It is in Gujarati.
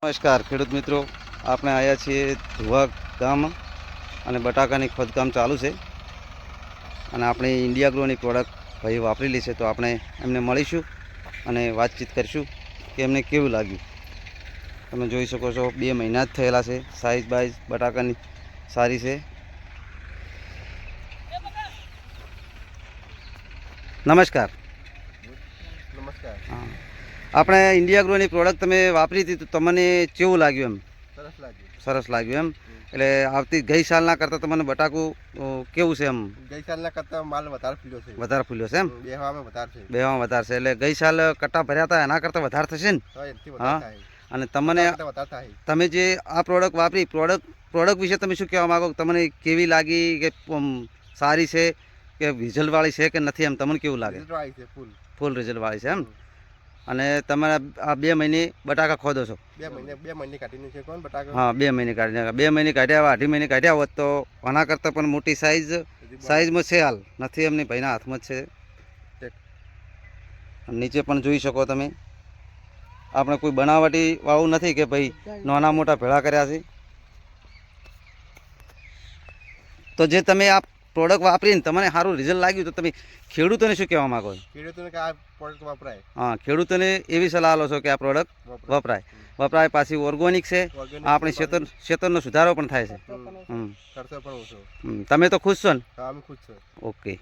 નમસ્કાર ખેડૂત મિત્રો, આપણે આવ્યા છીએ ધુવા ગામ અને બટાકાની ખોદકામ ચાલુ છે અને આપણે ઇન્ડિયા ગ્રોની પ્રોડક્ટ ભાઈ વાપરેલી છે, તો આપણે એમને મળીશું અને વાતચીત કરીશું કે એમને કેવું લાગ્યું. તમે જોઈ શકો છો 2 મહિના જ થયેલા છે. સાઇઝ બાઇઝ બટાકાની સારી છે. નમસ્કાર. નમસ્કાર. હા, આપણે ઇન્ડિયા ગ્રોની પ્રોડક્ટ તમે વાપરી હતી તો તમને કેવું લાગ્યું? સરસ લાગ્યું એમ. એટલે આવતી ગઈ સાલના કરતાં તમને બટાકું કેવું છે? એમ ગઈ સાલના કરતાં માલ વધારે ફૂલ્યો છે એમ. બેહવામાં વધારે છે એટલે ગઈ સાલ કટ્ટા ભર્યા હતા એના કરતાં વધારે થશે ને? હા. અને તમે જે આ પ્રોડક્ટ વાપરી, પ્રોડક્ટ વિશે તમે શું કહેવા માગો? તમને કેવી લાગી? કે સારી છે કે રિઝલ્ટવાળી છે કે નથી? એમ તમને કેવું લાગે? ફૂલ રિઝલ્ટવાળી છે એમ. અને તમે આ 2 મહિને બટાકા ખોદો છો? 2 મહિને કાઢીને છે કોણ બટાકા? હા, 2 મહિને કાઢી નાખ્યા. 2 મહિને કાઢ્યા, 2.5 મહિને કાઢ્યા હોત તો આના કરતાં પણ મોટી સાઇઝમાં છે. હાલ નથી, એમની ભાઈના હાથમાં જ છે. નીચે પણ જોઈ શકો તમે. આપણે કોઈ બનાવટી વાળું નથી કે ભાઈ નાના મોટા ભેળા કર્યા છે. તો જે તમે આ પ્રોડક્ટ વાપરીને તમને સારું રિઝલ્ટ લાગ્યું તો તમે ખેડૂતોને શું કહેવા માંગો? ખેડૂતોને કે આ પ્રોડક્ટ વપરાય. હા, ખેડૂતોને એવી સલાહ લો છો કે આ પ્રોડક્ટ વપરાય. પાછી ઓર્ગોનિક છે. આપણે ક્ષેત્રનો સુધારો પણ થાય છે. ખર્ચો પણ ઓછો. તમે તો ખુશ છો ને? હા, અમે ખુશ છો. ઓકે.